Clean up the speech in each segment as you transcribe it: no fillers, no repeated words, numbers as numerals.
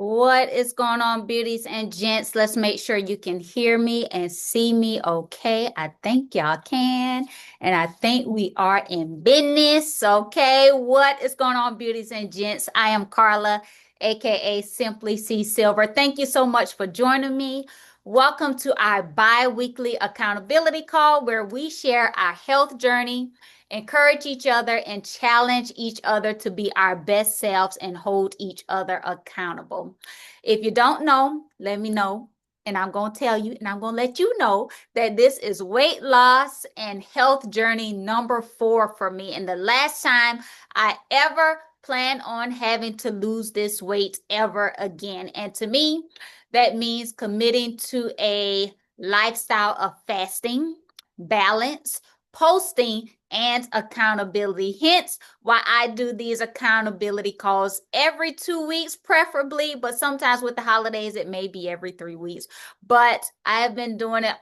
What is going on, beauties and gents? Let's make sure you can hear me and see me okay. I think y'all can. And I think we are in business. Okay. What is going on, beauties and gents? I am Carla, aka Simply C Silver. Thank you so much for joining me. Welcome to our bi-weekly accountability call where we share our health journey, encourage each other, and challenge each other to be our best selves and hold each other accountable. If you don't know, let me know. And I'm going to tell you, and I'm going to let you know that this is weight loss and health journey number 4 for me. And the last time I ever plan on having to lose this weight ever again. And to me, that means committing to a lifestyle of fasting, balance, posting, and accountability. Hence, why I do these accountability calls every 2 weeks, preferably, but sometimes with the holidays, it may be every 3 weeks. But I have been doing it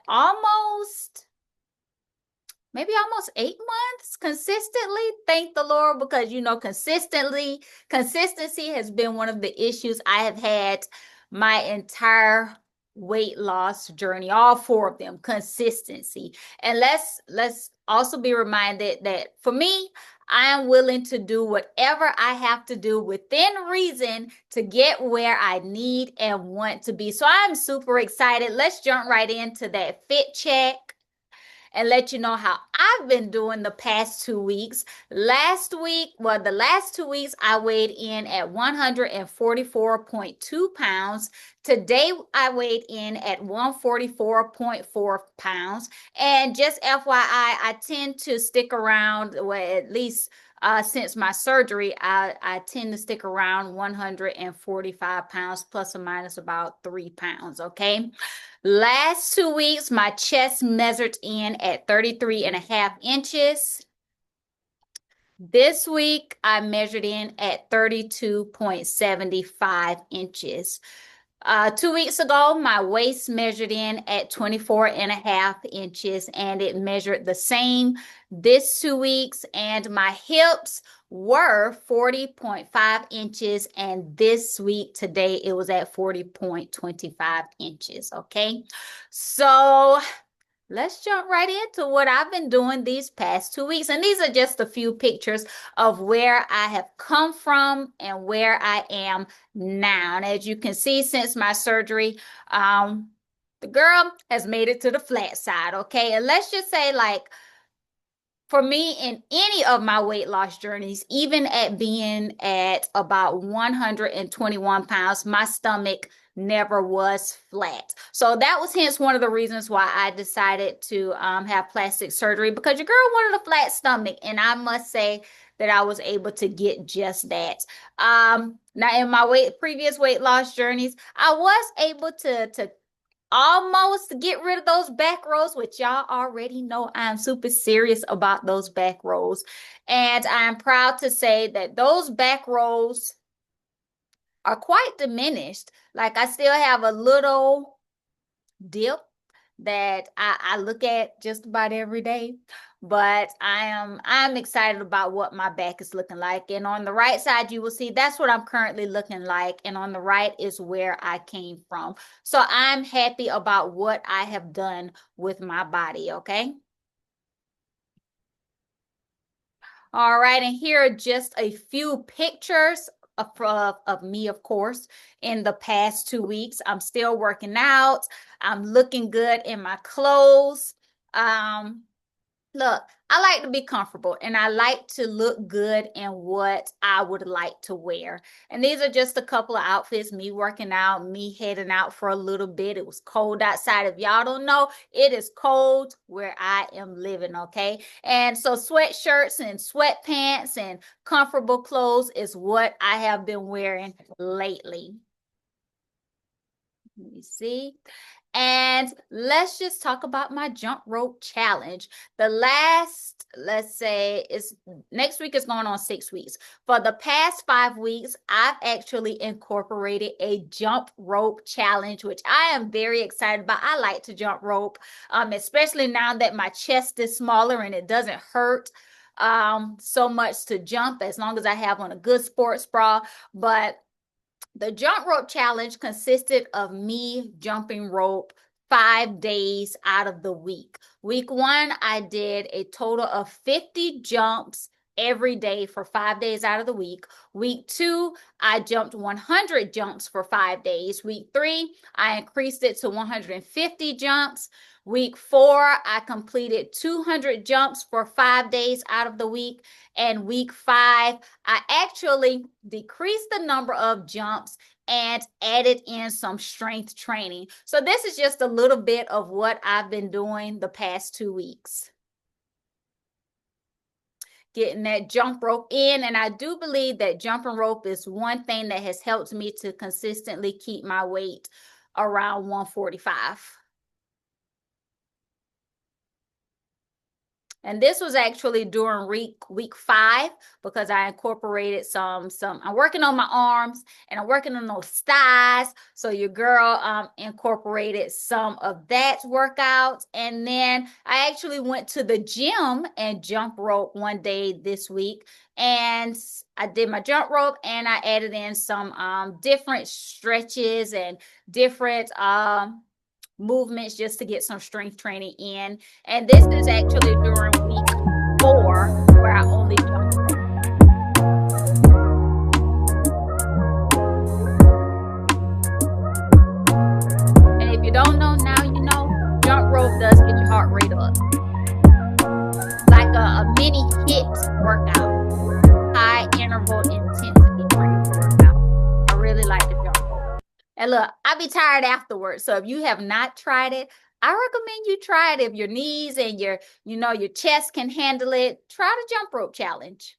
maybe almost 8 months consistently. Thank the Lord, because consistency has been one of the issues I have had my entire weight loss journey, all 4 of them. Consistency. And let's also be reminded that for me, I am willing to do whatever I have to do within reason to get where I need and want to be. So I'm super excited. Let's jump right into that fit check and let you know how I've been doing the past 2 weeks. The last 2 weeks, I weighed in at 144.2 pounds. Today, I weighed in at 144.4 pounds. And just FYI, I tend to stick around, well, at least since my surgery, I tend to stick around 145 pounds, plus or minus about 3 pounds, okay? Last 2 weeks, my chest measured in at 33.5 inches. This week, I measured in at 32.75 inches. 2 weeks ago, my waist measured in at 24.5 inches, and it measured the same this 2 weeks. And my hips were 40.5 inches, and this week, today, it was at 40.25 inches. Okay, so let's jump right into what I've been doing these past 2 weeks. And these are just a few pictures of where I have come from and where I am now. And as you can see, since my surgery, the girl has made it to the flat side, okay? And let's just say, like, for me, in any of my weight loss journeys, even at being at about 121 pounds, my stomach never was flat. So that was hence one of the reasons why I decided to have plastic surgery, because your girl wanted a flat stomach. And I must say that I was able to get just that. Now, in my previous weight loss journeys, I was able to almost get rid of those back rolls, which y'all already know I'm super serious about those back rolls. And I'm proud to say that those back rolls are quite diminished. Like, I still have a little dip that I look at just about every day. But I'm excited about what my back is looking like. And on the right side, you will see that's what I'm currently looking like. And on the right is where I came from. So I'm happy about what I have done with my body, okay? All right, and here are just a few pictures of me, of course, in the past 2 weeks. I'm still working out. I'm looking good in my clothes. Look, I like to be comfortable, and I like to look good in what I would like to wear. And these are just a couple of outfits, me working out, me heading out for a little bit. It was cold outside. If y'all don't know, it is cold where I am living, okay? And so sweatshirts and sweatpants and comfortable clothes is what I have been wearing lately. Let me see. And let's just talk about my jump rope challenge. Let's say, is next week is going on 6 weeks. For the past 5 weeks, I've actually incorporated a jump rope challenge, which I am very excited about. I like to jump rope, especially now that my chest is smaller and it doesn't hurt so much to jump, as long as I have on a good sports bra. But The jump rope challenge consisted of me jumping rope 5 days out of the week. Week 1, I did a total of 50 jumps every day for 5 days out of the week. Week 2, I jumped 100 jumps for 5 days. Week 3, I increased it to 150 jumps. Week 4, I completed 200 jumps for 5 days out of the week. And week 5, I actually decreased the number of jumps and added in some strength training. So this is just a little bit of what I've been doing the past 2 weeks. Getting that jump rope in. And I do believe that jumping rope is one thing that has helped me to consistently keep my weight around 145. And this was actually during week 5 because I incorporated some. I'm working on my arms and I'm working on those thighs. So your girl incorporated some of that workout. And then I actually went to the gym and jump rope one day this week. And I did my jump rope and I added in some different stretches and different movements just to get some strength training in. And this is actually during week 4 where I only jump rope. And if you don't know, now you know, jump rope does get your heart rate up. Like a mini HIIT workout, high interval intensity training workout. I really like the jump rope. And look, I'll be tired afterwards. So if you have not tried it, I recommend you try it. If your knees and your chest can handle it, try the jump rope challenge.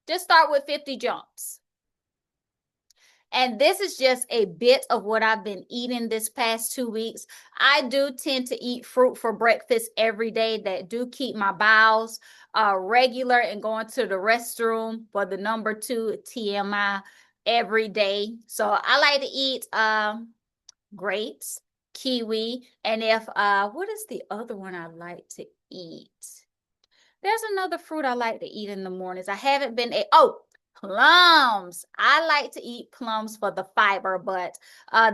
Just start with 50 jumps. And this is just a bit of what I've been eating this past 2 weeks. I do tend to eat fruit for breakfast every day. That do keep my bowels regular, and going to the restroom for the number 2 TMI every day. So I like to eat grapes, kiwi, and if what is the other one I like to eat? There's another fruit I like to eat in the mornings. I haven't been plums. I like to eat plums for the fiber, but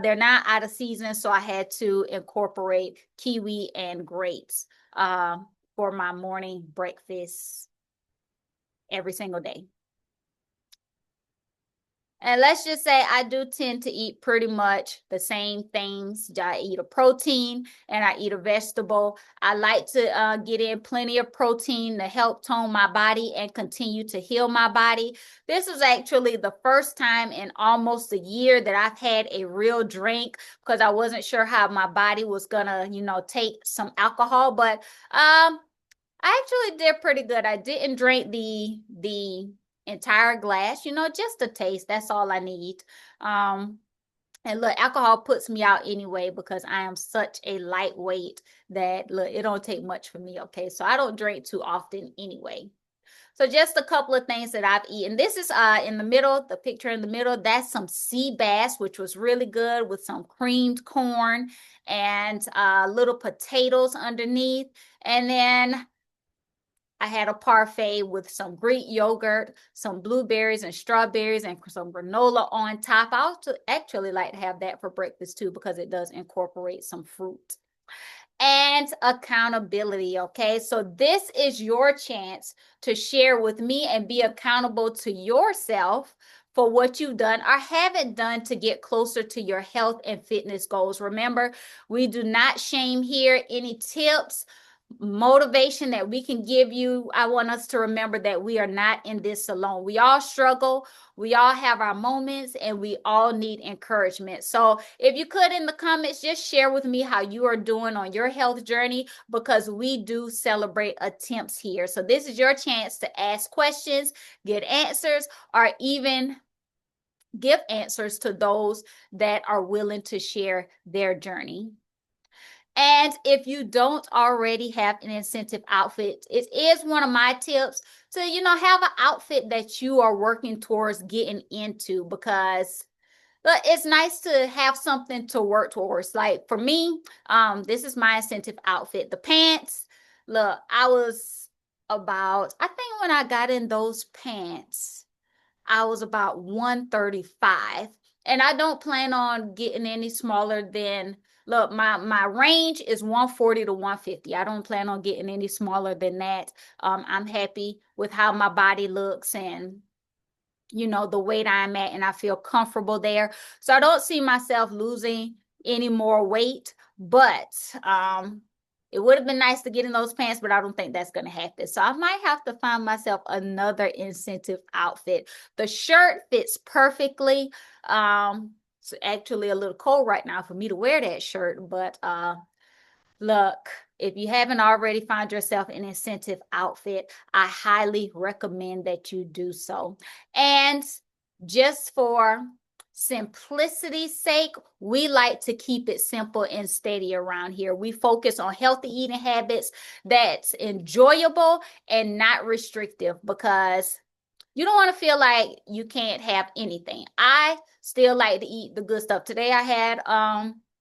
they're not out of season, so I had to incorporate kiwi and grapes for my morning breakfast every single day. And let's just say I do tend to eat pretty much the same things. I eat a protein and I eat a vegetable. I like to get in plenty of protein to help tone my body and continue to heal my body. This is actually the first time in almost a year that I've had a real drink because I wasn't sure how my body was gonna, take some alcohol. But I actually did pretty good. I didn't drink the entire glass, just a taste. That's all I need. And look, alcohol puts me out anyway because I am such a lightweight that, look, it don't take much for me, okay? So I don't drink too often anyway. So just a couple of things that I've eaten. This is in the middle, the picture in the middle, that's some sea bass, which was really good with some creamed corn and little potatoes underneath. And then I had a parfait with some Greek yogurt, some blueberries and strawberries, and some granola on top. I also actually like to have that for breakfast too because it does incorporate some fruit. And accountability, okay? So this is your chance to share with me and be accountable to yourself for what you've done or haven't done to get closer to your health and fitness goals. Remember, we do not shame here. Any tips, motivation that we can give you, I want us to remember that we are not in this alone. We all struggle, we all have our moments, and we all need encouragement. So if you could, in the comments, just share with me how you are doing on your health journey, because we do celebrate attempts here. So this is your chance to ask questions, get answers, or even give answers to those that are willing to share their journey. And if you don't already have an incentive outfit, it is one of my tips to, have an outfit that you are working towards getting into, because it's nice to have something to work towards. Like for me, this is my incentive outfit. The pants, look, I think when I got in those pants, I was about 135. And I don't plan on getting any smaller than, look, my range is 140 to 150. I don't plan on getting any smaller than that. I'm happy with how my body looks and the weight I'm at, and I feel comfortable there. So I don't see myself losing any more weight, but it would have been nice to get in those pants, but I don't think that's going to happen. So I might have to find myself another incentive outfit. The shirt fits perfectly. It's actually a little cold right now for me to wear that shirt, but look, if you haven't already found yourself an incentive outfit, I highly recommend that you do so. And just for simplicity's sake, we like to keep it simple and steady around here. We focus on healthy eating habits that's enjoyable and not restrictive, because you don't want to feel like you can't have anything. I still like to eat the good stuff. Today I had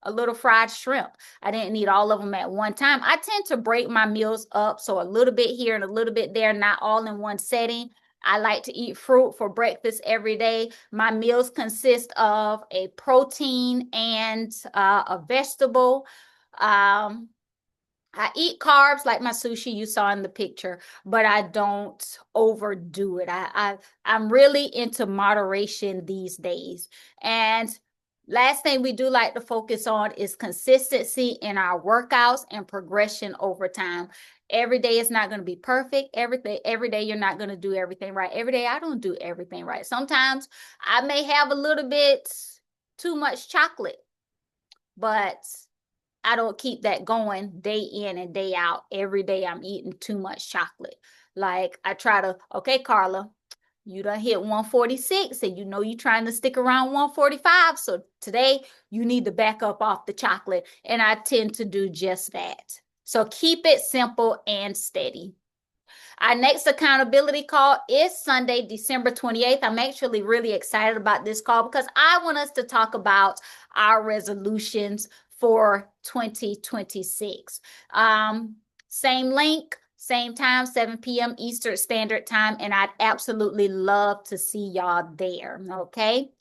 a little fried shrimp. I didn't eat all of them at one time. I tend to break my meals up, so a little bit here and a little bit there, not all in one setting. I like to eat fruit for breakfast every day. My meals consist of a protein and a vegetable. I eat carbs like my sushi you saw in the picture, but I don't overdo it. I'm really into moderation these days. And last thing we do like to focus on is consistency in our workouts and progression over time. Every day is not going to be perfect. Every day you're not going to do everything right. Every day I don't do everything right. Sometimes I may have a little bit too much chocolate, but I don't keep that going day in and day out. Every day I'm eating too much chocolate. Like I try to, okay, Carla, you done hit 146 and you're trying to stick around 145. So today you need to back up off the chocolate. And I tend to do just that. So keep it simple and steady. Our next accountability call is Sunday, December 28th. I'm actually really excited about this call because I want us to talk about our resolutions for 2026. Same link, same time, 7 p.m. Eastern Standard Time, and I'd absolutely love to see y'all there, okay?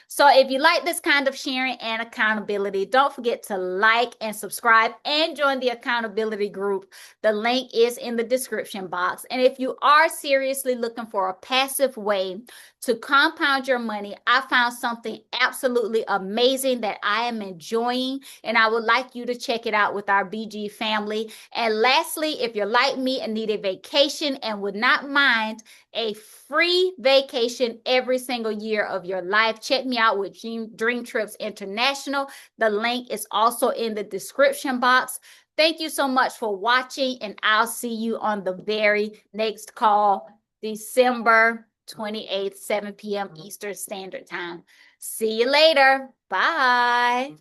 So if you like this kind of sharing and accountability, don't forget to like and subscribe and join the accountability group. The link is in the description box. And if you are seriously looking for a passive way to compound your money, I found something absolutely amazing that I am enjoying, and I would like you to check it out with our BG family. And lastly, if you're like me and need a vacation and would not mind a free vacation every single year of your life, check me out with Dream Trips International. The link is also in the description box. Thank you so much for watching, and I'll see you on the very next call, December 28th, 7 p.m. Eastern Standard Time. See you later. Bye.